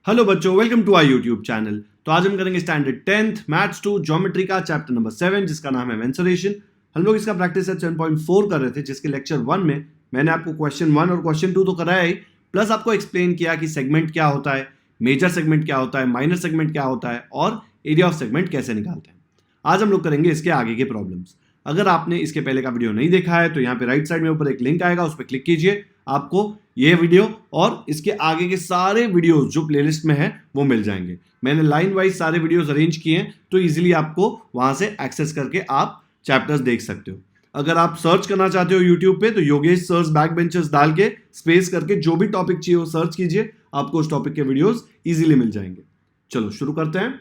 Hello बच्चों, welcome to our YouTube channel. तो आज हम करेंगे स्टैंडर्ड 10th मैथ्स 2 ज्योमेट्री का चैप्टर नंबर 7 जिसका नाम है मेंसुरेशन। हम लोग इसका प्रैक्टिस सेट 7.4 कर रहे थे, जिसके लेक्चर 1 में मैंने आपको क्वेश्चन 1 और क्वेश्चन 2 तो कराया ही, प्लस आपको एक्सप्लेन किया कि सेगमेंट क्या होता है, मेजर सेगमेंट क्या होता है, माइनर सेगमेंट क्या होता है और एरिया ऑफ सेगमेंट कैसे निकालते हैं। आज हम लोग करेंगे इसके आगे के प्रॉब्लम्स। अगर आपने इसके पहले का वीडियो नहीं देखा है तो यहाँ पे राइट साइड में ऊपर एक लिंक आएगा, उस पर क्लिक कीजिए, आपको ये वीडियो और इसके आगे के सारे वीडियोस जो प्लेलिस्ट में है वो मिल जाएंगे। मैंने लाइन वाइज सारे वीडियोस अरेंज किए हैं, तो इजीली आपको वहां से एक्सेस करके आप चैप्टर्स देख सकते हो। अगर आप सर्च करना चाहते हो यूट्यूब पे तो योगेश सर्च बैक बेंचर्स डाल के स्पेस करके जो भी टॉपिक चाहिए वो सर्च कीजिए, आपको उस टॉपिक के वीडियोस इजीली मिल जाएंगे। चलो शुरू करते हैं।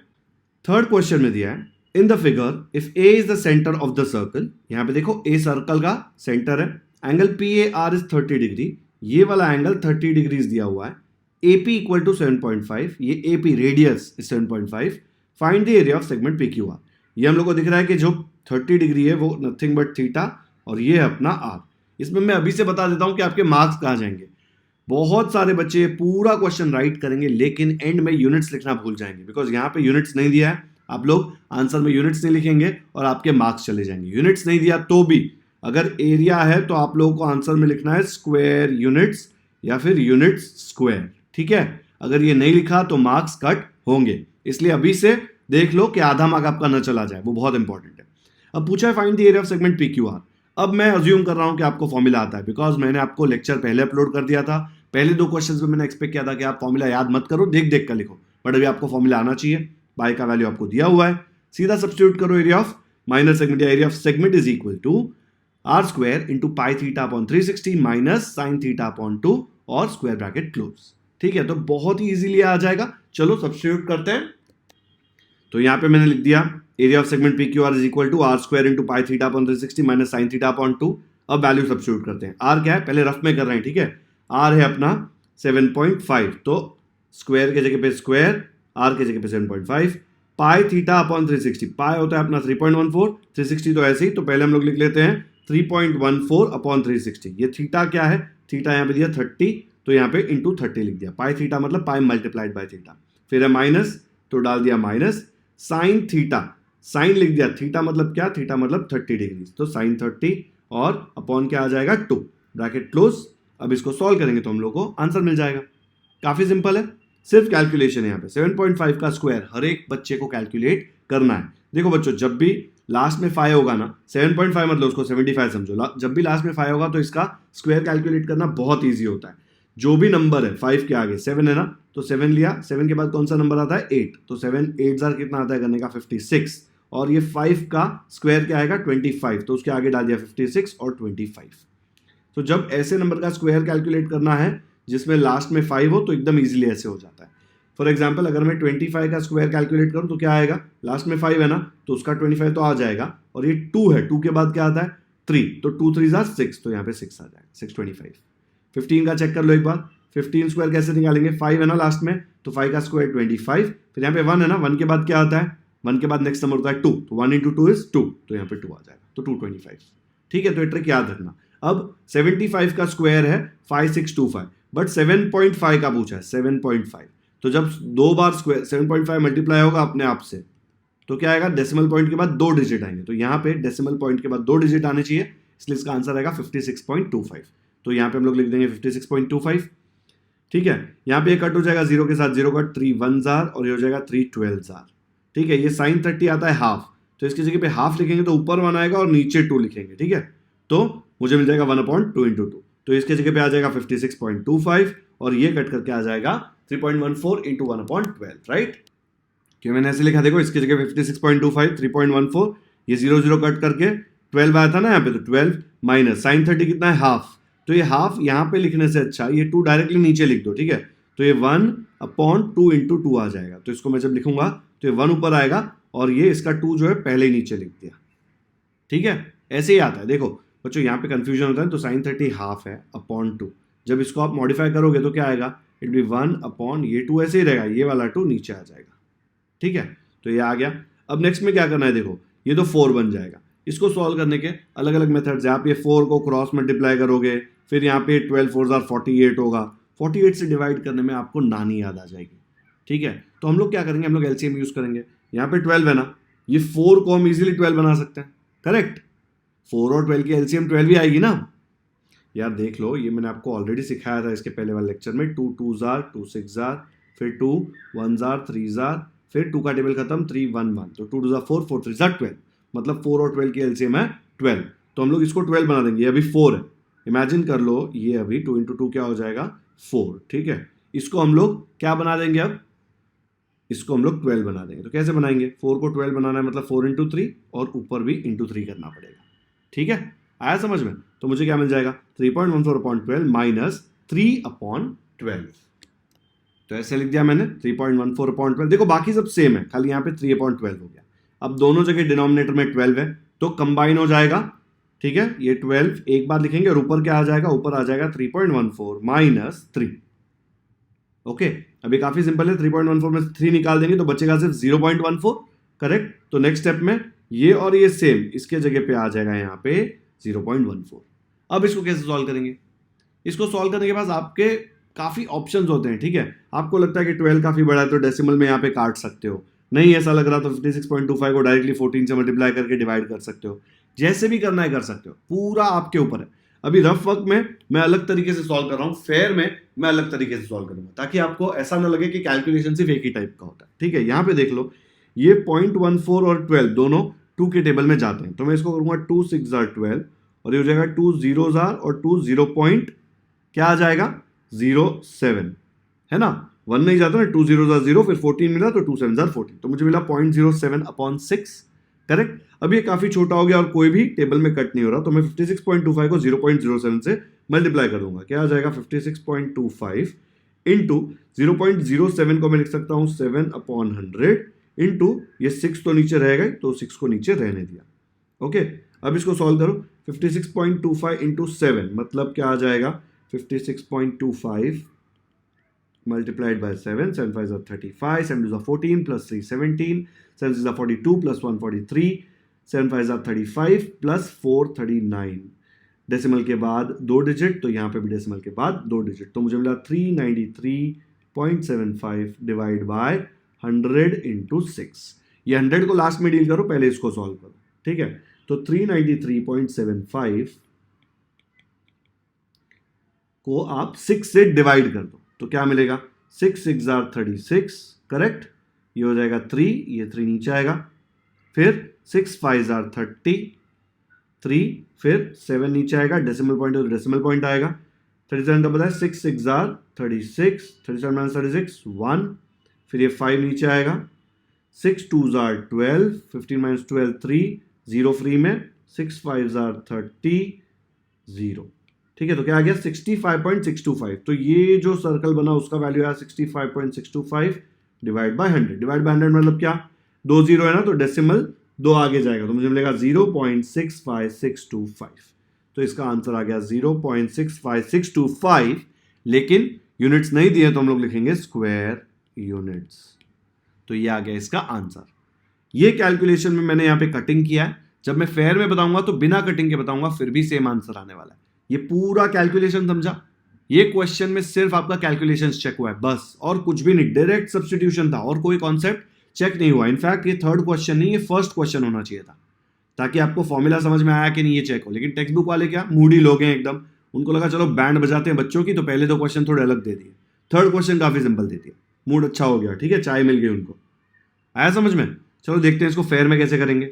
थर्ड क्वेश्चन में दिया है, in the figure if A is the centre of the circle. यहां पे देखो ए सर्कल का सेंटर है, angle P A are is 30 degree, ये वाला एंगल 30 डिग्रीज दिया हुआ है। AP इक्वल टू 7.5, ये AP radius is 7.5। Find the area of segment PQR। ये हम लोग को दिख रहा है कि जो 30 डिग्री है वो नथिंग बट थीटा और ये है अपना R। इसमें मैं अभी से बता देता हूं कि आपके मार्क्स कहां जाएंगे। बहुत सारे बच्चे पूरा क्वेश्चन राइट करेंगे लेकिन एंड में यूनिट्स लिखना भूल जाएंगे, बिकॉज यहाँ पे यूनिट्स नहीं दिया है। आप लोग आंसर में यूनिट्स नहीं लिखेंगे और आपके मार्क्स चले जाएंगे। यूनिट्स नहीं दिया तो भी अगर एरिया है तो आप लोगों को आंसर में लिखना है स्क्वायर यूनिट्स या फिर यूनिट्स स्क्वायर, ठीक है। अगर ये नहीं लिखा तो मार्क्स कट होंगे, इसलिए अभी से देख लो कि आधा मार्क आपका न चला जाए, वो बहुत इंपॉर्टेंट है। अब पूछा है find the area of segment PQR। अब मैं अज्यूम कर रहा हूं कि आपको फॉर्मूला आता है, बिकॉज मैंने आपको लेक्चर पहले अपलोड कर दिया था। पहले 2 क्वेश्चंस में मैंने एक्सपेक्ट किया था कि आप फॉर्मूला याद मत करो, देख देख कर लिखो, बट अभी आपको फॉर्मूला आना चाहिए। पाई का वैल्यू आपको दिया हुआ है, सीधा सब्स्टिट्यूट करो। एरिया ऑफ माइनर सेगमेंट या area of segment is equal to r square into pi theta upon 360 minus sine theta upon 2 और स्क्वायर ब्रैकेट क्लोज, ठीक है। तो बहुत ही इजीली आ जाएगा। चलो सब्स्टिट्यूट करते हैं। तो यहां पे मैंने लिख दिया area of segment PQR is equal to r square into pi theta upon 360 minus sine theta upon 2। अब वैल्यू सब्स्टिट्यूट करते हैं। r क्या है, पहले रफ में कर रहे हैं, ठीक है। r है अपना 7.5, तो स्क्वायर के जगह पे स्क्वायर, r के जगह पे 7.5, पाई थीटा अपॉन 360, पाई होता है अपना 3.14, 360 तो ऐसे ही, तो पहले हम लोग लिख लेते हैं 3.14 अपॉन 360। ये थीटा क्या है, थीटा यहाँ पे दिया 30, तो यहाँ पे इंटू 30 लिख दिया। पाई थीटा मतलब पाई मल्टीप्लाइड बाय थीटा, फिर है माइनस तो डाल दिया माइनस, साइन थीटा, साइन लिख दिया, थीटा मतलब क्या, थीटा मतलब 30 डिग्री, तो साइन 30 और अपॉन क्या आ जाएगा 2, ब्रैकेट क्लोज। अब इसको सॉल्व करेंगे तो हम लोग को आंसर मिल जाएगा। काफी सिंपल है, सिर्फ कैलकुलेशन है। यहाँ पे 7.5 का स्क्वायर हर एक बच्चे को कैलकुलेट करना है। देखो बच्चों, जब भी लास्ट में 5 होगा ना, 7.5 मतलब उसको 75 समझो, जब भी लास्ट में 5 होगा तो इसका स्क्वायर कैलकुलेट करना बहुत ईजी होता है। जो भी नंबर है 5 के आगे 7 है ना, तो 7 लिया, 7 के बाद कौन सा नंबर आता है 8, तो 7 8 जार कितना आता है करने का 56, और ये 5 का स्क्वायर क्या आएगा 25, तो उसके आगे डाल दिया 56 और 25। तो जब ऐसे नंबर का स्क्वायर कैलकुलेट करना है जिसमें लास्ट में 5 हो तो एकदम इजीली ऐसे हो जाता है। फॉर एग्जाम्पल अगर मैं 25 का स्क्वायर कैलकुलेट करूं तो क्या आएगा, लास्ट में 5 है ना, तो उसका 25 तो आ जाएगा, और ये 2 है, 2 के बाद क्या आता है 3, तो 2 3 जार 6, तो यहाँ पे 6 आ जाएगा, 625। 15 का चेक कर लो एक बार, 15 स्क्वायर कैसे निकालेंगे, 5 है ना लास्ट में, तो 5 का स्क्वायर 25, फिर यहाँ पे 1 है ना, 1 के बाद क्या आता है, 1 के बाद नेक्स्ट नंबर होता है 2, तो 1 इंटू 2 इज 2, तो यहाँ पे 2 आ जाएगा, तो 225, ठीक है। तो ये ट्रिक याद रखना। अब 75 का स्क्वायर है 5625, बट 7.5 का पूछा है 7.5, तो जब 2 बार स्क्वायर 7.5 मल्टीप्लाई होगा अपने आप से तो क्या आएगा, डेसिमल पॉइंट के बाद 2 डिजिट आएंगे, तो यहाँ पे डेसिमल पॉइंट के बाद 2 डिजिट आने चाहिए, इसलिए इसका आंसर आएगा 56.25। तो यहाँ पे हम लोग लिख देंगे 56.25, ठीक है। यहाँ पे कट हो जाएगा 0 के साथ 0 कट, 3 1 जार और ये हो जाएगा 3 12 जार, ठीक है। ये साइन 30 आता है हाफ, तो इसकी जगह पे हाफ लिखेंगे तो ऊपर 1 आएगा और नीचे 2 लिखेंगे, ठीक है। तो मुझे मिल जाएगा 1/2 इंटू 2, तो इसके जगह पे आ जाएगा 56.25 और ये कट करके आ जाएगा 3.14 इंटू 1/12, राइट। क्यों मैंने ऐसे लिखा, देखो इसकी जगह 56.25 3.14, ये 0 0 कट करके 12 आया था ना यहाँ पे, तो 12 माइनस साइन 30 कितना है हाफ, तो ये हाफ यहाँ पे लिखने से अच्छा ये 2 डायरेक्टली नीचे लिख दो, ठीक है। तो ये 1/2 इंटू 2 आ जाएगा, तो इसको मैं जब लिखूंगा तो ये 1 ऊपर आएगा और ये इसका 2 जो है पहले ही नीचे लिख दिया, ठीक है। ऐसे ही आता है। देखो बच्चों यहाँ पे कंफ्यूजन होता है, तो साइन 30 हाफ है अपॉन 2, जब इसको आप मॉडिफाई करोगे तो क्या आएगा, इट बी 1 अपॉन ये 2 ऐसे ही रहेगा, ये वाला 2 नीचे आ जाएगा, ठीक है। तो ये आ गया। अब नेक्स्ट में क्या करना है, देखो ये तो 4 बन जाएगा। इसको सॉल्व करने के अलग अलग मेथड्स है। आप ये 4 को क्रॉस मल्टीप्लाई करोगे, फिर यहाँ पे 12 4 48 होगा, 48 से डिवाइड करने में आपको नानी याद आ जाएगी। ठीक है, तो हम लोग क्या करेंगे, हम लोग एलसीएम यूज करेंगे। यहाँ पे 12 है ना, ये 4 को हम इजीली 12 बना सकते हैं, करेक्ट। 4 और 12 की एलसीएम 12 ही आएगी ना। यार देख लो, ये मैंने आपको ऑलरेडी सिखाया था इसके पहले वाले लेक्चर में। 2 2 जार, 2 6 जार, फिर 2 1 जार, 3 जार, फिर 2 का टेबल खत्म, 3 1 1, तो 2 2 जार 4, 4 3 जार 12, मतलब 4 और 12 की एलसीएम है 12। तो हम लोग इसको 12 बना देंगे। ये अभी 4 है, इमेजिन कर लो, ये अभी 2 इंटू 2 क्या हो जाएगा 4, ठीक है। इसको हम लोग क्या बना देंगे, अब इसको हम लोग 12 बना देंगे। तो कैसे बनाएंगे, 4 को 12 बनाना है मतलब 4 इंटू 3 और ऊपर भी इंटू 3 करना पड़ेगा, ठीक है। आया समझ में? तो मुझे क्या मिल जाएगा 3.14 अपॉन 12 माइनस 3 अपॉन 12। तो ऐसे लिख दिया मैंने 3.14 अपॉन 12। देखो बाकी सब सेम है, खाली यहाँ पे 3 अपॉन 12 हो गया। अब दोनों जगह डिनोमिनेटर में 12 है तो कंबाइन हो जाएगा, ठीक है। ये 12 एक बार लिखेंगे और ऊपर क्या आ जाएगा, ऊपर आ जाएगा 3.14 माइनस 3। ओके, अभी काफी सिंपल है, 3.14 में 3 निकाल देंगे तो बचेगा सिर्फ 0.14, करेक्ट। तो नेक्स्ट स्टेप में ये और ये सेम, इसके जगह पे आ जाएगा यहाँ पे 0.14। अब इसको कैसे सॉल्व करेंगे, इसको सॉल्व करने के बाद आपके काफी ऑप्शंस होते हैं, ठीक है। आपको लगता है कि 12 काफी बड़ा है तो डेसिमल में यहाँ पे काट सकते हो, नहीं ऐसा लग रहा तो 56.25 को डायरेक्टली 14 से मल्टीप्लाई करके डिवाइड कर सकते हो, जैसे भी करना है कर सकते हो, पूरा आपके ऊपर है। अभी रफ वर्क में मैं अलग तरीके से सॉल्व कर रहा हूं, फेयर में मैं अलग तरीके से सॉल्व करूंगा, ताकि आपको ऐसा ना लगे कि कैलकुलेशन सिर्फ एक ही टाइप का होता है, ठीक है। यहां पे देख लो, ये 0.14 और 12 दोनों 2 के टेबल में जाते हैं, तो मैं इसको करूंगा 2 6 जार 12 और ये हो जाएगा 2 0 जार और 2 0 पॉइंट क्या आ जाएगा 07, है ना। 1 नहीं जाता ना, 2 0 जार 0, फिर 14 मिला तो 2 7 जार 14, तो मुझे मिला 0.07 अपॉन 6, करेक्ट। अब ये काफी छोटा हो गया और कोई भी टेबल में कट नहीं हो रहा, तो मैं 56.25 को 0.07 से मल्टीप्लाई कर दूंगा, क्या आ जाएगा 56.25 इंटू 0.07 को मैं लिख सकता हूं 7 अपॉन 100 इंटू ये 6 तो नीचे रहेगा तो 6 को नीचे रहने दिया, ओके। अब इसको सॉल्व करो, 56.25 इंटू 7 मतलब क्या आ जाएगा 56.25 multiplied by 7, 7 5 are 35, 7 2 are 14, plus 3 17, 7 6 are 42, plus 1 43, 7 5 are 35, plus 4 39। Decimal के बाद 2 डिजिट, तो यहाँ पे भी डेसिमल के बाद 2 डिजिट, तो मुझे मिला 393.75 डिवाइड बाय 100 इंटू 6। ये 100 को लास्ट में डील करो, पहले इसको सॉल्व करो, ठीक है। तो 393.75 को आप 6 से डिवाइड कर दो, तो क्या मिलेगा 6 6 जार 36, करेक्ट। ये हो जाएगा 3, ये 3 नीचे आएगा, फिर 6 5 जार 33, फिर 7 नीचे आएगा, डेसिमल पॉइंट है तो डेसिमल पॉइंट आएगा। 37 का पता है 6 6 जार 36, 37 माइनस 36 1, फिर ये 5 नीचे आएगा, 6 2 जार 12, 15 माइनस 12 3, 0 फ्री में, 6 5 जार 30 0, ठीक है। तो क्या आ गया 65.625, तो ये जो सर्कल बना उसका वैल्यू आया 65.625 डिवाइड बाय 100। डिवाइड बाय 100 मतलब क्या, 2 0 है ना, तो डेसिमल 2 आगे जाएगा, तो मुझे मिलेगा 0.65625। तो इसका आंसर आ गया 0.65625, लेकिन यूनिट्स नहीं दिए तो हम लोग लिखेंगे स्क्वायर यूनिट्स। तो ये आ गया इसका आंसर। ये कैलकुलेशन में मैंने यहाँ पे कटिंग किया है, जब मैं फेयर में बताऊंगा तो बिना कटिंग के बताऊंगा, फिर भी सेम आंसर आने वाला है। ये पूरा कैलकुलेशन समझा, ये क्वेश्चन में सिर्फ आपका कैलकुलेशन चेक हुआ है बस, और कुछ भी नहीं, डायरेक्ट सब्स्टिट्यूशन था और कोई कॉन्सेप्ट चेक नहीं हुआ। इनफैक्ट ये थर्ड क्वेश्चन नहीं, ये फर्स्ट क्वेश्चन होना चाहिए था, ताकि आपको फॉर्मूला समझ में आया कि नहीं ये चेक हो। लेकिन टेक्स्ट बुक वाले क्या मूडी लोग हैं एकदम, उनको लगा चलो बैंड बजाते हैं बच्चों की, तो पहले 2 क्वेश्चन थोड़े अलग दे दिए, थर्ड क्वेश्चन काफी सिंपल दे दिया, मूड अच्छा हो गया, ठीक है, चाय मिल गई उनको। आया समझ में? चलो देखते हैं इसको फेयर में कैसे करेंगे।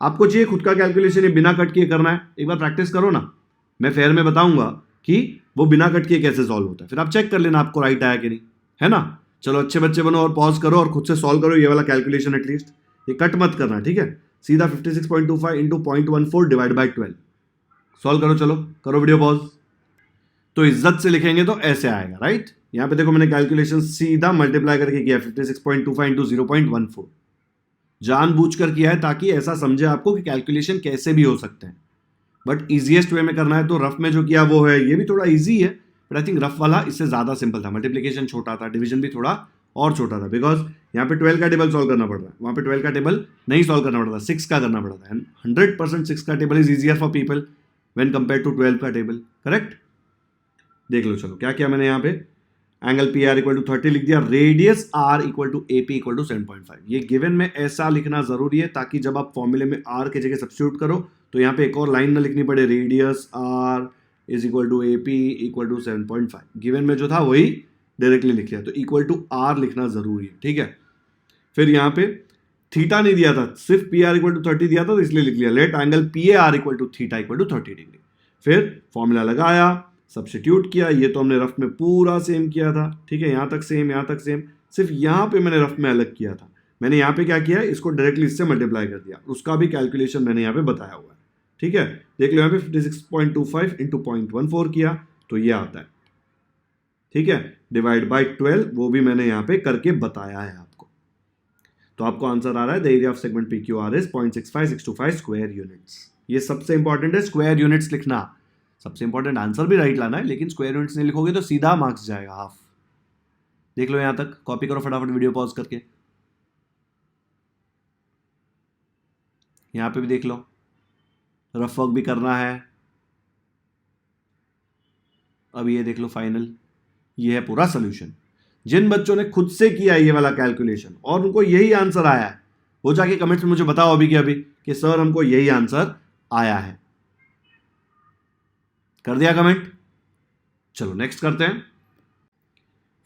आपको चाहिए खुद का कैलकुलेशन, ये बिना कट किए करना है, एक बार प्रैक्टिस करो ना, मैं फेयर में बताऊंगा कि वो बिना कट किए कैसे सॉल्व होता है, फिर आप चेक कर लेना आपको राइट आया कि नहीं, है ना। चलो अच्छे बच्चे बनो और पॉज करो और खुद से सॉल्व करो ये वाला कैलकुलेशन एटलीस्ट, ये कट मत करना, ठीक है। सीधा 56.25 इंटू 0.14 डिवाइड बाई 12 सॉल्व करो, चलो करो वीडियो पॉज। तो इज्जत से लिखेंगे तो ऐसे आएगा, राइट। यहां पे देखो मैंने कैलकुलेशन सीधा मल्टीप्लाई करके किया 56.25 इंटू 0.14, जानबूझकर किया है ताकि ऐसा समझे आपको कि कैलकुलेशन कैसे भी हो सकते हैं, बट इजीएस्ट वे में करना है तो रफ में जो किया वो है, ये भी थोड़ा इजी है, बट आई थिंक रफ वाला इससे ज्यादा सिंपल था। मल्टीप्लिकेशन छोटा था, डिवीजन भी थोड़ा और छोटा था, बिकॉज यहाँ पे 12 का टेबल सॉल्व करना पड़ रहा है, वहाँ पे 12 का टेबल नहीं सॉल्व करना पड़ता, 6 का करना पड़ता है। 100% 6 का table is easier for people when compare to 12 का टेबल, करेक्ट। देख लो, चलो क्या किया मैंने यहाँ पे, angle P R equal to 30 लिख दिया, radius R equal to A P equal to 7.5। ये गिवन में ऐसा लिखना जरूरी है ताकि जब आप फॉर्मूले में आर की जगह सब्स्टिट्यूट करो तो यहाँ पे एक और लाइन ना लिखनी पड़े, radius R is equal to A P equal to 7.5। Given में जो था वही डायरेक्टली लिख लिया, तो इक्वल टू आर लिखना जरूरी है, ठीक है। फिर यहाँ पे थीटा नहीं दिया था, सिर्फ पी आर इक्वल टू 30 दिया था तो इसलिए लिख लिया, let angle P A R equal to theta equal to 30 degree. फिर फॉर्मूला लगाया, सब्स्टिट्यूट किया, ये तो हमने रफ में पूरा सेम किया था, ठीक है, यहाँ तक सेम, यहाँ तक सेम, सिर्फ यहाँ पे मैंने रफ में अलग किया था। मैंने यहाँ पे क्या किया, इसको डायरेक्टली इससे मल्टीप्लाई कर दिया, उसका भी कैलकुलेशन मैंने यहाँ पे बताया हुआ है, ठीक है। देख लो यहाँ पे 56.25 इंटू 0.14 किया तो ये आता है, ठीक है, डिवाइड बाई 12, वो भी मैंने यहाँ पे करके बताया है आपको। तो आपको आंसर आ रहा है, the area of segment P Q R is 0.65625 square units. ये सबसे इंपॉर्टेंट है, स्क्वायर यूनिट्स लिखना। सबसे इंपॉर्टेंट आंसर भी राइट लाना है, लेकिन स्क्वायर यूनिट्स नहीं लिखोगे तो सीधा मार्क्स जाएगा हाफ। देख लो यहां तक, कॉपी करो फटाफट वीडियो पॉज करके। यहां पे भी देख लो, रफ वर्क भी करना है। अब ये देख लो फाइनल, ये है पूरा सोल्यूशन। जिन बच्चों ने खुद से किया ये वाला कैलकुलेशन और उनको यही आंसर आया है, वो जाके कमेंट्स में मुझे बताओ अभी के अभी कि सर हमको यही आंसर आया है। कर दिया कमेंट? चलो नेक्स्ट करते हैं।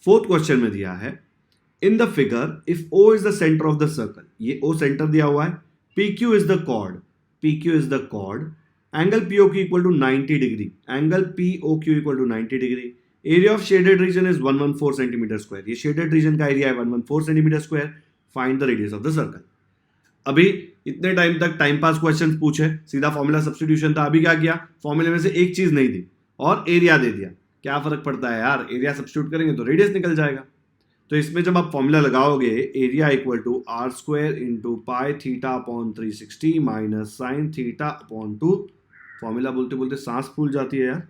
फोर्थ क्वेश्चन में दिया है, in the figure if O is the centre of the circle, ये O सेंटर दिया हुआ है, PQ is the chord, PQ is the chord, angle POQ equal to 90 degree, angle POQ equal to 90 degree, area of shaded region is 114 centimetre square, ये shaded region का area है 114 centimetre square, find the radius of the circle. अभी इतने time तक time pass question पूछे, सीधा formula substitution था, अभी क्या किया, फॉर्मूले में से एक चीज नहीं दी और एरिया दे दिया। क्या फर्क पड़ता है यार, एरिया सब्स्टिट्यूट करेंगे तो रेडियस निकल जाएगा। तो इसमें जब आप फॉर्मूला लगाओगे, area equal to R square into pi theta upon 360 minus sine theta upon 2, formula बोलते बोलते सांस फूल जाती है यार।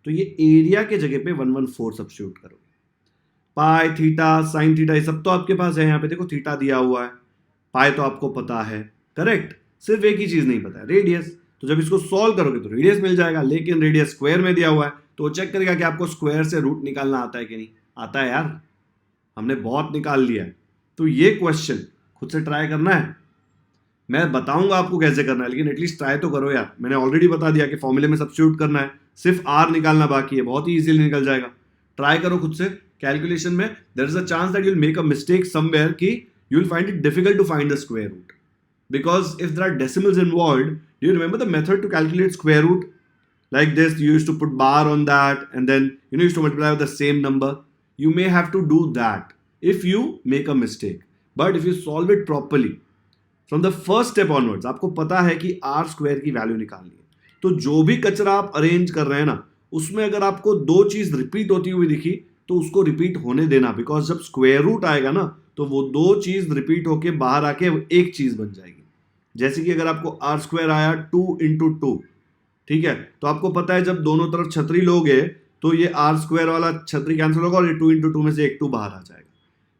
तो ये एरिया के जगह पे 114 सब्स्टिट्यूट करो, पाई थीटा साइन थीटा ये सब तो आपके पास है, यहाँ पे देखो थीटा दिया हुआ है, पाई तो आपको पता है, करेक्ट, सिर्फ एक ही चीज नहीं पता है, रेडियस। तो जब इसको सॉल्व करोगे तो रेडियस मिल जाएगा, लेकिन रेडियस स्क्वायर में दिया हुआ है तो वो चेक करेगा कि आपको स्क्वायर से रूट निकालना आता है कि नहीं आता है। यार हमने बहुत निकाल लिया है, तो ये क्वेश्चन खुद से ट्राई करना है, मैं बताऊंगा आपको कैसे करना है, लेकिन एटलीस्ट ट्राई तो करो यार। मैंने ऑलरेडी बता दिया कि फॉर्मूले में सब्स्टिट्यूट करना है, सिर्फ आर निकालना बाकी है, बहुत ही इजीली निकल जाएगा। ट्राई करो खुद से, कैलकुलेशन में there is a chance that you will make a mistake somewhere कि you will find it difficult to find the square root, because if there are decimals involved, do you remember the method to calculate square root? Like this, you used to put bar on that and then you used to multiply with the same number. You may have to do that if you make a mistake, but if you solve it properly from the first step onwards, आपको पता है कि r square की value निकालनी है, तो जो भी कचरा आप अरेंज कर रहे हैं ना, उसमें अगर आपको दो चीज रिपीट होती हुई दिखी तो उसको रिपीट होने देना, बिकॉज जब स्क्वायर रूट आएगा ना तो वो दो चीज रिपीट होके बाहर आके एक चीज बन जाएगी। जैसे कि अगर आपको आर स्क्वायर आया 2 इंटू 2, ठीक है, तो आपको पता है जब दोनों तरफ छतरी लोगे तो ये आर स्क्वायर वाला छतरी कैंसिल होगा और ये 2 इंटू 2 में से एक 2 बाहर आ जाएगा।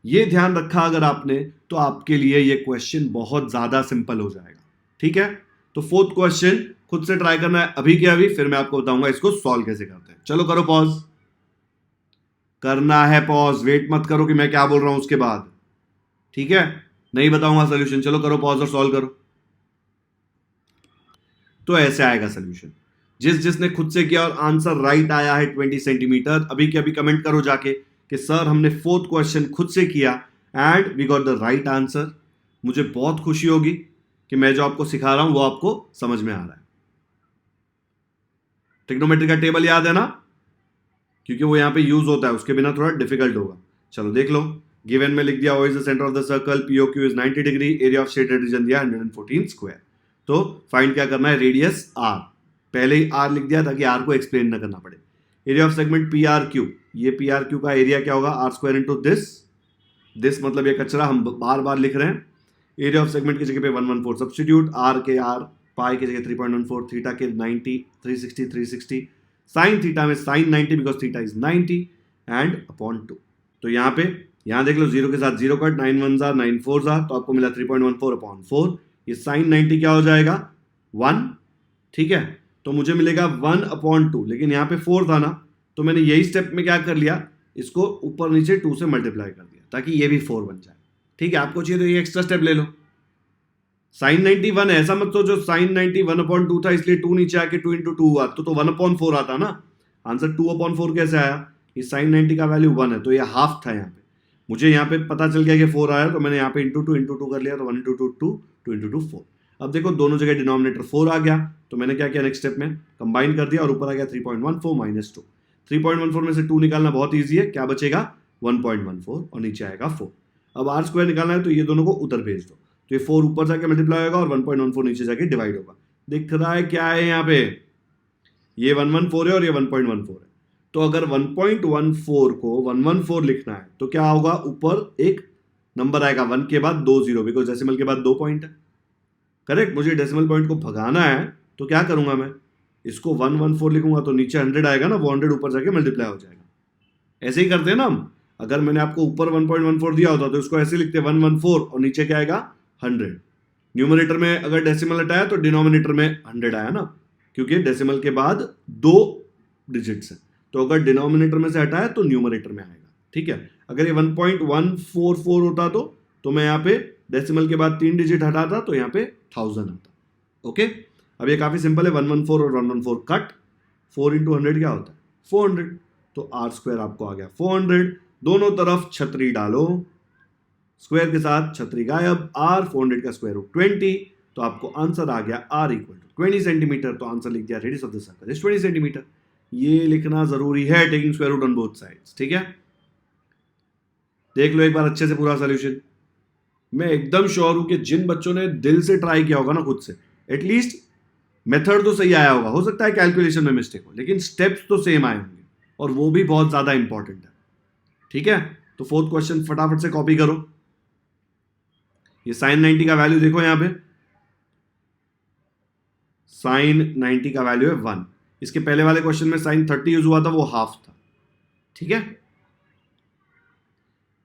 ये ध्यान रखा अगर आपने तो आपके लिए ये क्वेश्चन बहुत ज्यादा सिंपल हो जाएगा, ठीक है। तो फोर्थ क्वेश्चन खुद से ट्राई करना है अभी के अभी, फिर मैं आपको बताऊंगा इसको सॉल्व कैसे करते हैं। चलो करो पॉज, करना है पॉज, वेट मत करो कि मैं क्या बोल रहा हूं उसके बाद, ठीक है, नहीं बताऊंगा सोल्यूशन। चलो करो पॉज और सॉल्व करो। तो ऐसे आएगा सोल्यूशन। जिसने खुद से किया और आंसर राइट आया है 20 सेंटीमीटर, अभी के अभी कमेंट करो जाके कि सर हमने फोर्थ क्वेश्चन खुद से किया and we got the right answer. मुझे बहुत खुशी होगी कि मैं जो आपको सिखा रहा हूं वो आपको समझ में आ रहा है। ट्रिग्नोमेट्री का टेबल याद है ना, क्योंकि वो यहां पे यूज होता है, उसके बिना थोड़ा डिफिकल्ट होगा। चलो देख लो, गिवन में लिख दिया O is the centre of the circle, POQ is 90 degree, area of shaded reason दिया 114 स्क्वायर। तो फाइंड क्या करना है, रेडियस R, पहले ही R लिख दिया ताकि R को एक्सप्लेन ना करना पड़े। एरिया ऑफ सेगमेंट PRQ, ये PRQ का एरिया क्या होगा, R स्क्वायर इंटू दिस मतलब ये कचरा हम बार बार लिख रहे हैं। एरिया ऑफ सेगमेंट की जगह पे 114 सब्स्टिट्यूट, R के R, पाई की जगह 3.14, थीटा के 90, 360, साइन थीटा में sine 90 because theta is 90 and upon 2। तो यहाँ देख लो, 0 के साथ 0 कट, 9 1 जार 9 4 जार, तो आपको मिला 3.14 अपॉन 4। ये साइन 90 क्या हो जाएगा 1, ठीक है, तो मुझे मिलेगा 1 अपॉन 2, लेकिन यहाँ पे 4 था ना, तो मैंने यही स्टेप में क्या कर लिया, इसको ऊपर नीचे 2 से मल्टीप्लाई कर दिया ताकि ये भी 4 बन जाए। ठीक है, आपको चाहिए तो ये एक्स्ट्रा स्टेप ले लो। साइन 91 है, ऐसा मत सोचो साइन 90 1/2 था इसलिए 2 नीचे आके 2 into 2 हुआ तो 1/4 आता ना। आंसर 2/4 कैसे आया? ये साइन 90 का वैल्यू 1 है तो ये हाफ था। यहाँ पे मुझे यहाँ पे पता चल गया कि 4 आया तो मैंने यहाँ पे इंटू 2 कर लिया तो 1 into 2 2 2 into 2 4। अब देखो दोनों जगह डिनोमिनेटर 4 आ गया तो मैंने क्या किया, नेक्स्ट स्टेप में कंबाइन कर दिया और ऊपर आ गया 3.14 माइनस 2। 3.14 में से 2 निकालना बहुत ईजी है, क्या बचेगा 1.14 और नीचे आएगा 4। अब आर स्क्वायर निकालना है तो ये दोनों को उधर भेज दो तो ये 4 ऊपर जाके मल्टीप्लाई होगा और 1.14 नीचे जाके डिवाइड होगा। दिख रहा है क्या है यहाँ पे? ये 114 है और ये 1.14 है। तो अगर 1.14 को 114 लिखना है तो क्या होगा, ऊपर एक नंबर आएगा 1 के बाद 2 0 बिकॉज डेसिमल के बाद 2 पॉइंट है। करेक्ट, मुझे डेसिमल पॉइंट को भगाना है तो क्या करूंगा मैं, इसको 114 लिखूंगा तो नीचे 100 आएगा ना, वो 100 ऊपर जाके मल्टीप्लाई हो जाएगा। ऐसे ही करते हैं ना हम। अगर मैंने आपको ऊपर 1.14 दिया होता तो इसको ऐसे लिखते 114 और नीचे क्या आएगा 100। न्यूमरेटर में अगर डेसिमल हटाया तो डिनोमिनेटर में 100 आया ना, क्योंकि डेसिमल के बाद 2 डिजिट्स है तो अगर डिनोमिनेटर में से हटाया तो न्यूमरेटर में आएगा। ठीक है, अगर ये 1.144 होता तो मैं यहाँ पे डेसिमल के बाद 3 डिजिट हटाता तो यहाँ पे 1000 आता। ओके, अब ये काफी सिंपल है, 114 और 114 कट, 4 into 100 क्या होता है 400 तो आर स्क्वायर आपको आ गया 400। दोनों तरफ छतरी डालो, स्क्वायर के साथ छतरी गायब, आर 400 का स्क्वायर रूट 20 तो आपको आंसर आ गया आर इक्वल टू 20 सेंटीमीटर। तो आंसर लिख दिया radius of the circle is 20 centimetre. ये लिखना जरूरी है, taking square root on both sides. ठीक है, देख लो एक बार अच्छे से पूरा सॉल्यूशन। मैं एकदम श्योर हूं कि जिन बच्चों ने दिल से ट्राई किया होगा ना खुद से, एटलीस्ट मेथड तो सही आया होगा, हो सकता है कैलकुलेशन में मिस्टेक हो लेकिन स्टेप्स तो सेम आए होंगे और वो भी बहुत ज्यादा इंपॉर्टेंट है। ठीक है, तो फोर्थ क्वेश्चन फटाफट से कॉपी करो। ये साइन 90 का वैल्यू देखो, यहां पे साइन 90 का वैल्यू है 1। इसके पहले वाले क्वेश्चन में साइन 30 यूज हुआ था, वो हाफ था। ठीक है,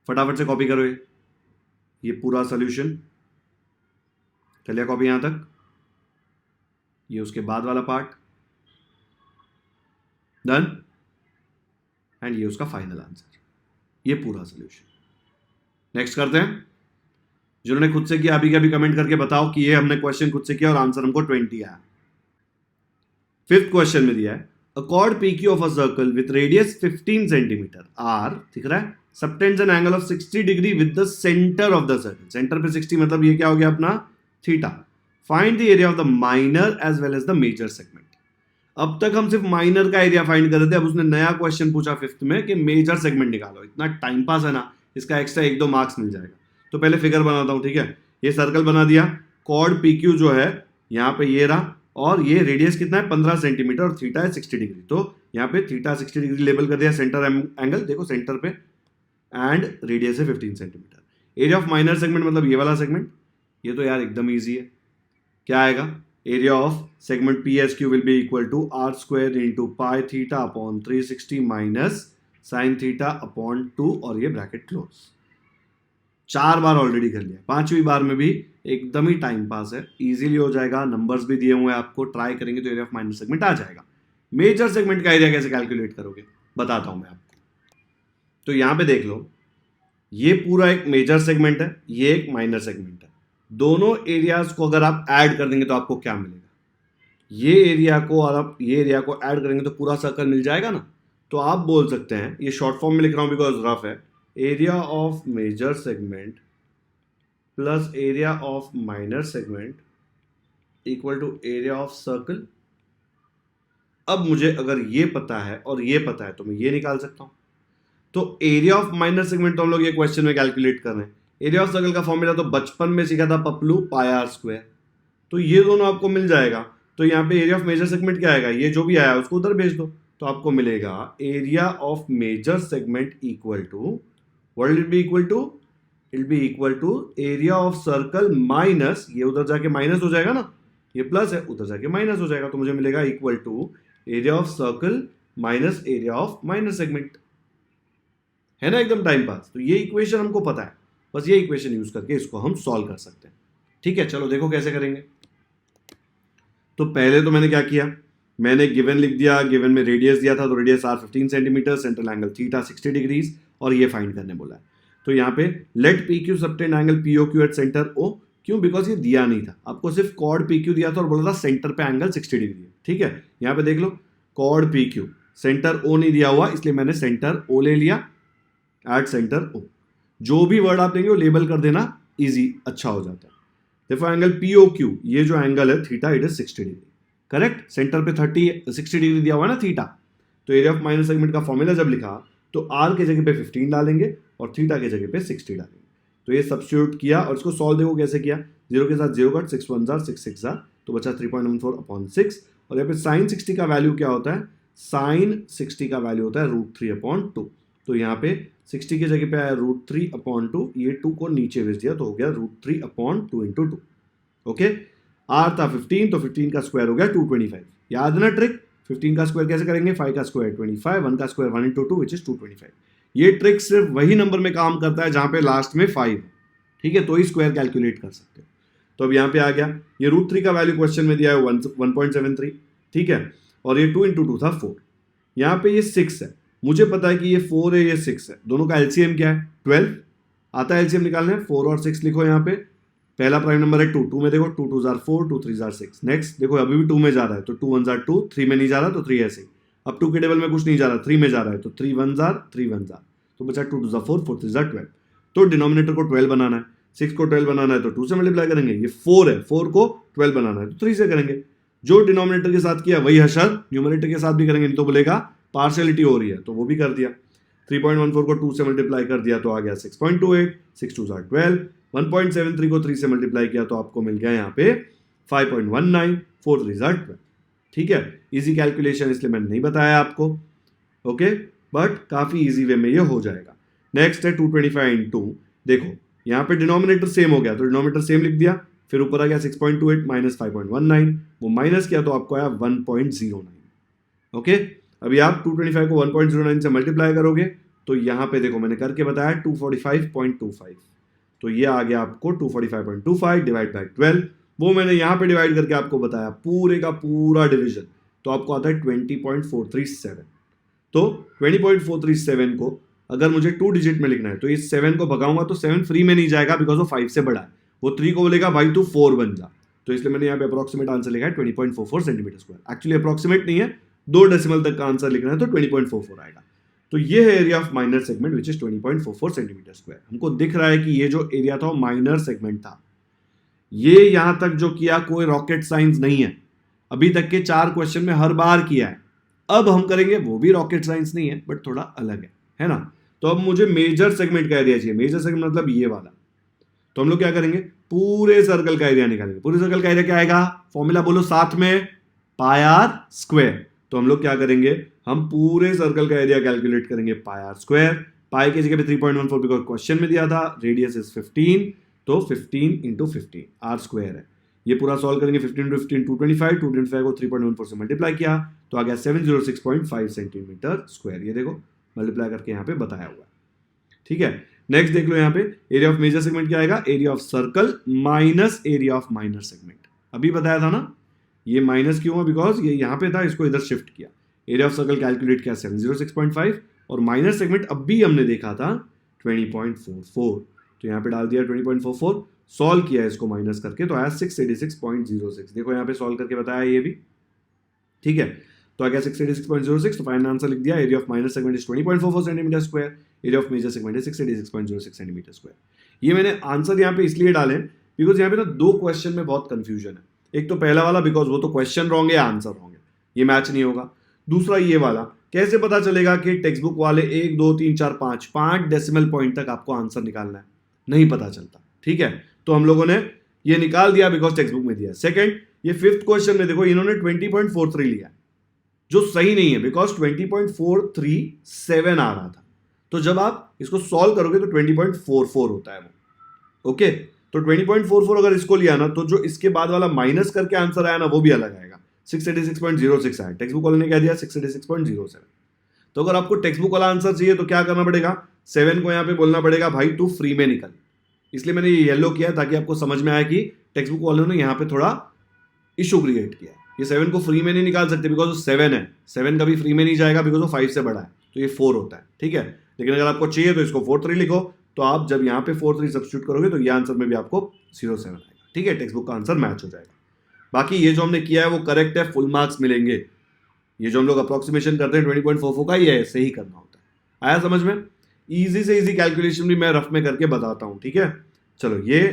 फटाफट से कॉपी करो ये पूरा सॉल्यूशन। कर लिया कॉपी यहां तक? ये उसके बाद वाला पार्ट डन एंड ये उसका फाइनल आंसर, ये पूरा सॉल्यूशन। नेक्स्ट करते हैं, जिन्होंने खुद से किया अभी का भी कमेंट करके बताओ कि ये हमने क्वेश्चन खुद से किया और आंसर हमको 20 आया। फिफ्थ क्वेश्चन में दिया है a chord PQ of a circle with radius 15 centimetre R, दिख रहा है, subtends an angle of 60 degree with the centre of the circle. Centre पे 60 मतलब ये क्या हो गया अपना theta. Find the area of the minor as well as the major segment. अब तक हम सिर्फ माइनर का एरिया फाइंड कर रहे थे, अब उसने नया क्वेश्चन पूछा फिफ्थ में कि मेजर सेगमेंट निकालो। इतना टाइम पास है ना, इसका एक्स्ट्रा 1-2 मार्क्स मिल जाएगा। तो पहले फिगर बनाता हूं। ठीक है, ये सर्कल बना दिया, कॉर्ड PQ जो है यहाँ पे ये रहा और ये रेडियस कितना है 15 सेंटीमीटर और थीटा है 60 डिग्री। तो यहाँ पे थीटा 60 डिग्री लेबल कर दिया, सेंटर एंगल देखो सेंटर पे, एंड रेडियस है 15 centimetre. Area of minor segment मतलब ये वाला सेगमेंट, ये तो यार एकदम ईजी है। क्या आएगा, area of segment PSQ will be equal to R square into pi theta upon 360 minus sine theta upon 2 और ये ब्रैकेट क्लोज। 4 बार ऑलरेडी कर लिया, 5वीं बार में भी एकदम ही टाइम पास है, इजीली हो जाएगा। नंबर्स भी दिए हुए हैं आपको, ट्राई करेंगे तो एरिया ऑफ माइनर सेगमेंट आ जाएगा। मेजर सेगमेंट का एरिया कैसे कैलकुलेट करोगे बताता हूं मैं आपको। तो यहां पे देख लो, ये पूरा एक मेजर सेगमेंट है, ये एक माइनर सेगमेंट है। दोनों एरियाज को अगर आप ऐड कर देंगे तो आपको क्या मिलेगा, ये एरिया को और आप ये एरिया को ऐड करेंगे तो पूरा सर्कल मिल जाएगा ना। तो आप बोल सकते हैं, ये शॉर्ट फॉर्म में लिख रहा हूं बिकॉज रफ है, area of major segment plus area of minor segment equal to area of circle. अब मुझे अगर ये पता है और ये पता है तो मैं ये निकाल सकता हूं। तो एरिया ऑफ माइनर सेगमेंट तो हम लोग ये क्वेश्चन में कैलकुलेट कर रहे हैं। एरिया ऑफ सर्कल का फॉर्मूला तो बचपन में सीखा था पपलू, पाई आर स्क्वायर। तो ये दोनों आपको मिल जाएगा। तो यहाँ पे एरिया ऑफ मेजर सेगमेंट क्या आएगा, ये जो भी आया उसको उधर भेज दो तो आपको मिलेगा area of major segment equal to, what will it be equal to, it be equal to area of circle minus, ये उधर जाके माइनस हो जाएगा ना, ये प्लस है उधर जाके माइनस हो जाएगा, तो मुझे मिलेगा equal to area of circle minus area of minor segment. है ना एकदम टाइम पास। तो ये इक्वेशन हमको पता है, बस ये इक्वेशन यूज करके इसको हम सॉल्व कर सकते हैं। ठीक है, चलो देखो कैसे करेंगे। तो पहले तो मैंने क्या किया, मैंने गिवन लिख दिया, गिवन में रेडियस दिया था तो radius R 15 centimetre, central angle theta 60 degrees और ये फाइंड करने बोला है। तो यहाँ पे let P Q subtend angle P O Q at centre O, क्यों? बिकॉज ये दिया नहीं था आपको, सिर्फ कॉर्ड पी क्यू दिया था और बोला था सेंटर पे एंगल 60 डिग्री है। ठीक है, यहाँ पे देख लो chord P Q, centre O नहीं दिया हुआ इसलिए मैंने सेंटर ओ ले लिया एट सेंटर ओ। जो भी वर्ड आप लेंगे वो लेबल कर देना, इजी अच्छा हो जाता है। देखो एंगल पी ओ क्यू, ये जो एंगल है theta it is 60 degree, correct. Centre पे 60 डिग्री दिया हुआ है ना थीटा, तो एरिया ऑफ माइनर सेगमेंट का फॉर्मूला जब लिखा तो आर के जगह पे 15 डालेंगे और थीटा के जगह पे 60 डालेंगे। तो ये सब्स्टिट्यूट किया और इसको सॉल्व देखो कैसे किया, 0 के साथ 0 कट, 6 1 जार 6 6 जार, तो बचा 3.14 अपॉन 6। और यहाँ पे साइन 60 का वैल्यू क्या होता है, साइन 60 का वैल्यू होता है √3 अपॉन 2। तो यहाँ पे 60 की जगह पे आया √3 अपॉन 2, ये 2 को नीचे भेज दिया तो हो गया √3 अपॉन 2 इंटू 2। ओके, आर था 15 तो 15 का स्क्वायर हो गया 225। याद ना ट्रिक, 15 का स्क्वायर कैसे करेंगे, 5 का स्क्वायर 25, 1 का स्क्वायर 1 इंटू 2 विच इज 225। ये ट्रिक सिर्फ वही नंबर में काम करता है जहां पे लास्ट में 5 है, ठीक है, तो ही स्क्वायर कैलकुलेट कर सकते हो। तो अब यहाँ पे आ गया, ये √3 का वैल्यू क्वेश्चन में दिया है 1.73, ठीक है, और ये 2 इंटू 2 था 4। यहाँ पे ये 6 है, मुझे पता है कि ये 4 है ये 6 है, दोनों का एलसीएम क्या है 12 आता है, एलसीएम निकालना है 4 और 6 लिखो। यहाँ पे पहला प्राइम नंबर है 2 में देखो 2 2 जार 4, 2 3 जार 6। नेक्स्ट देखो अभी भी 2 में जा रहा है तो 2 1 जार 2, 3 में नहीं जा रहा तो 3 ऐसे ही। अब 2 के टेबल में कुछ नहीं जा रहा, 3 में जा रहा है तो 3 1 जार 3 1 जार, तो बचा 2 2 जार 4, 4 3 जार 12। तो डिनोमिनेटर को 12 बनाना है, 6 को 12 बनाना है तो 2 से मल्टीप्लाई करेंगे, ये 4 है 4 को 12 बनाना है तो 3 से करेंगे। जो डिनोमिनेटर के साथ किया वही हशर न्यूमरेटर के साथ भी करेंगे, नहीं तो बोलेगा पार्शियलिटी हो रही है, तो वो भी कर दिया। 3.14 को 2 से मल्टीप्लाई कर दिया तो आ गया 6.28, 6 2 जार 12, 1.73 को 3 से मल्टीप्लाई किया तो आपको मिल गया यहाँ पे 5.19, 4 3 जार 12। ठीक है, इजी कैलकुलेशन इसलिए मैंने नहीं बताया आपको, ओके, बट काफी इजी वे में ये हो जाएगा। नेक्स्ट है 225 इंटू, देखो यहाँ पे डिनोमिनेटर सेम हो गया तो डिनोमिनेटर सेम लिख दिया, फिर ऊपर आ गया 6.28 माइनस 5.19, वो माइनस किया तो आपको आया 1.09। ओके, अभी आप 225 को 1.09 से मल्टीप्लाई करोगे तो यहाँ पे देखो मैंने करके बताया 245.25, तो ये आ गया आपको 245.25 डिवाइड बाय 12, वो मैंने यहाँ पे डिवाइड करके आपको बताया पूरे का पूरा डिवीजन, तो आपको आता है 20.437। तो 20.437 को अगर मुझे 2 डिजिट में लिखना है तो इस 7 को भगाऊंगा तो 7 फ्री में नहीं जाएगा बिकॉज वो 5 से बड़ा है, वो 3 को बोलेगा भाई तू 4 बन जा, तो इसलिए मैंने यहाँ पे अप्रोक्सीमेट आंसर लिखा है 20.44 सेंटीमीटर स्क्वायर। एक्चुअली अप्रोक्सीमेट नहीं है, 2 डेसिमल तक का आंसर लिखना है तो 20.44 आएगा। तो ये है area of minor segment which is 20.44 centimetre square. हमको दिख रहा है कि ये जो एरिया था वो माइनर सेगमेंट था। ये यहां तक जो किया कोई रॉकेट साइंस नहीं है, अभी तक के 4 क्वेश्चन में हर बार किया है, अब हम करेंगे वो भी रॉकेट साइंस नहीं है बट थोड़ा अलग है ना। तो अब मुझे मेजर सेगमेंट का एरिया चाहिए, मेजर सेगमेंट मतलब ये वाला, तो हम लोग क्या करेंगे पूरे सर्कल का एरिया निकालेंगे। पूरे सर्कल का एरिया क्या आएगा, फॉर्मूला बोलो साथ में, पाई आर स्क्वायर। तो हम लोग क्या करेंगे, हम पूरे सर्कल का एरिया कैलकुलेट करेंगे पाई आर स्क्वायर। पाई की जगह पे 3.14 बिकॉज क्वेश्चन में दिया था, रेडियस इज 15 तो 15 इंटू 15 आर स्क्वायर है। ये पूरा सॉल्व करेंगे 15 इंटू 15 225, 225 को 3.14 से मल्टीप्लाई किया तो आ गया 706.5 सेंटीमीटर स्क्वायर। ये देखो मल्टीप्लाई करके यहाँ पे बताया हुआ है, ठीक है। नेक्स्ट देख लो यहाँ पे एरिया ऑफ मेजर सेगमेंट क्या आएगा, area of circle minus area of minor segment. अभी बताया था ना, ये माइनस क्यों हुआ, बिकॉज ये यहाँ पे था, इसको इधर शिफ्ट किया। एरिया ऑफ सर्कल कैलकुलेट किया 706.5 और माइनर सेगमेंट अब भी हमने देखा था 20.44, तो यहाँ पे डाल दिया 20.44, सॉल्व किया इसको माइनस करके तो आया 686.06। देखो यहाँ पे सॉल्व करके बताया ये भी, ठीक है। तो आ गया 686.06, तो फाइनल आंसर लिख दिया। Area of minor segment is 20.44 centimetre square, area of major segment is 686.06 centimetre square. ये मैंने आंसर यहाँ पे इसलिए डाले बिकॉज यहाँ पे ना 2 क्वेश्चन में बहुत कंफ्यूजन है। एक तो पहला वाला बिकॉज वो तो क्वेश्चन रॉन्ग है, आंसर रॉन्ग है, ये मैच नहीं होगा। दूसरा ये वाला कैसे पता चलेगा कि टेक्स्ट बुक वाले 1 2 3 4 5 डेसिमल पॉइंट तक आपको आंसर निकालना है, नहीं पता चलता, ठीक है। तो हम लोगों ने ये निकाल दिया बिकॉज टेक्स्ट बुक में दिया। सेकंड, ये 5th क्वेश्चन में देखो इन्होंने 20.43 लिया जो सही नहीं है बिकॉज 20.437 आ रहा था, तो जब आप इसको सॉल्व करोगे तो 20.44 होता है वो, ओके। तो 20.44 अगर इसको लिया ना तो जो इसके बाद वाला माइनस करके आंसर आया ना वो भी अलग आएगा, 686.06 आया। टेक्स्ट बुक वाले ने क्या दिया 686.07। तो अगर आपको टेक्स्ट बुक वाला आंसर चाहिए तो क्या करना पड़ेगा, 7 को यहाँ पे बोलना पड़ेगा भाई तू फ्री में निकल। इसलिए मैंने ये येलो किया ताकि आपको समझ में आए कि टेक्स्ट बुक वालों ने यहाँ पे थोड़ा इशू क्रिएट किया। ये 7 को फ्री में नहीं निकाल सकते बिकॉज वो 7 है, 7 कभी फ्री में नहीं जाएगा बिकॉज वो 5 से बड़ा है, तो ये 4 होता है, ठीक है। लेकिन अगर आपको चाहिए तो इसको 4-3 लिखो, तो आप जब यहाँ पे 4-3 सब्स्टिट्यूट करोगे तो ये आंसर में भी आपको 0-7 आएगा, ठीक है। टेक्स्ट बुक का आंसर मैच हो जाएगा। बाकी ये जो हमने किया है वो करेक्ट है, फुल मार्क्स मिलेंगे। ये जो हम लोग अप्रोक्सीमेशन करते हैं 20.44 का, ये ऐसे ही करना होता है। आया समझ में? इजी से इजी कैलकुलेशन भी मैं रफ में करके बताता हूं, ठीक है। चलो ये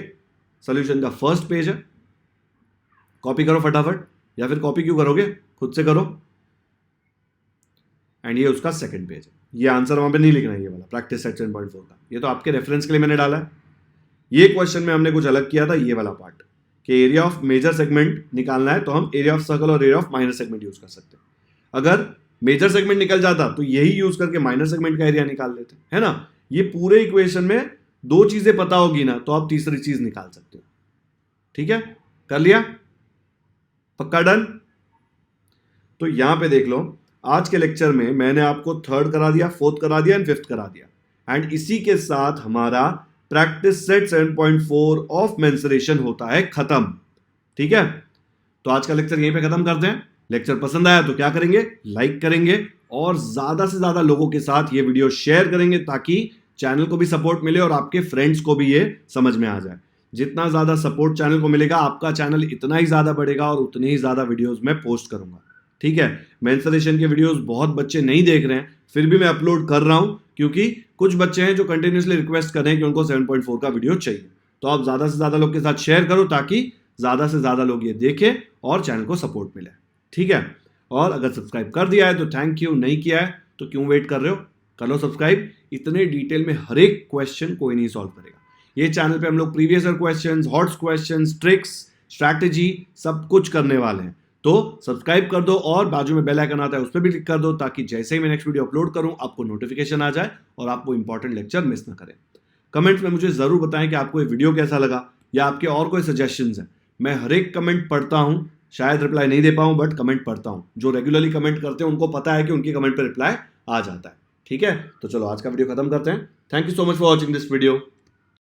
सोल्यूशन का फर्स्ट पेज है, कॉपी करो फटाफट, या फिर कॉपी क्यों करोगे, खुद से करो। एंड ये उसका सेकंड पेज है, ये आंसर वहां पे नहीं लिखना है, ये वाला प्रैक्टिस सेट 7.4 का, ये तो आपके रेफरेंस के लिए मैंने डाला है। ये क्वेश्चन में हमने कुछ अलग किया था, ये वाला पार्ट कि एरिया ऑफ मेजर सेगमेंट निकालना है तो हम एरिया ऑफ सर्कल और area of minor segment use कर सकते हैं। अगर मेजर सेगमेंट निकल जाता तो यही यूज करके माइनर सेगमेंट का एरिया निकाल लेते, है ना। ये पूरे इक्वेशन में 2 चीजें पता होगी ना तो आप तीसरी चीज निकाल सकते हो, ठीक है। कर लिया, पक्का डन। तो यहां पे देख लो, आज के लेक्चर में मैंने आपको 3rd करा दिया, 4th करा दिया एंड 5th करा दिया, एंड इसी के साथ हमारा प्रैक्टिस सेट 7.4 ऑफ मेंसुरेशन होता है खत्म, ठीक है। तो आज का लेक्चर यहीं पे खत्म करते हैं। लेक्चर पसंद आया तो क्या करेंगे, लाइक करेंगे और ज्यादा से ज्यादा लोगों के साथ ये वीडियो शेयर करेंगे ताकि चैनल को भी सपोर्ट मिले और आपके फ्रेंड्स को भी ये समझ में आ जाए। जितना ज्यादा सपोर्ट चैनल को मिलेगा, आपका चैनल इतना ही ज्यादा बढ़ेगा और उतने ही ज्यादा वीडियोस मैं पोस्ट करूंगा, ठीक है। मेंसुरेशन के वीडियोस बहुत बच्चे नहीं देख रहे हैं, फिर भी मैं अपलोड कर रहा हूं क्योंकि कुछ बच्चे हैं जो कंटिन्यूसली रिक्वेस्ट कर रहे हैं कि उनको 7.4 का वीडियो चाहिए। तो आप ज्यादा से ज्यादा लोग के साथ शेयर करो ताकि ज्यादा से ज्यादा लोग ये देखें और चैनल को सपोर्ट मिले, ठीक है। और अगर सब्सक्राइब कर दिया है तो थैंक यू, नहीं किया है तो क्यों वेट कर रहे हो, कर लो सब्सक्राइब। इतने डिटेल में हर एक क्वेश्चन कोई नहीं सॉल्व करेगा। ये चैनल पे हम लोग previous year questions, hot questions, tricks, strategy सब कुछ करने वाले हैं। तो सब्सक्राइब कर दो और बाजू में बेल आइकन आता है उस पर भी क्लिक कर दो ताकि जैसे ही मैं नेक्स्ट वीडियो अपलोड करूं आपको नोटिफिकेशन आ जाए और आप वो इंपॉर्टेंट लेक्चर मिस ना करें। कमेंट्स में मुझे जरूर बताएं कि आपको ये वीडियो कैसा लगा या आपके और कोई सजेशंस हैं। मैं हर एक कमेंट पढ़ता हूं, शायद रिप्लाई नहीं दे पाऊं बट कमेंट पढ़ता हूं। जो रेगुलरली कमेंट करते हैं उनको पता है कि उनके कमेंट पर रिप्लाई आ जाता है, ठीक है। तो चलो आज का वीडियो खत्म करते हैं। Thank you so much for watching this video.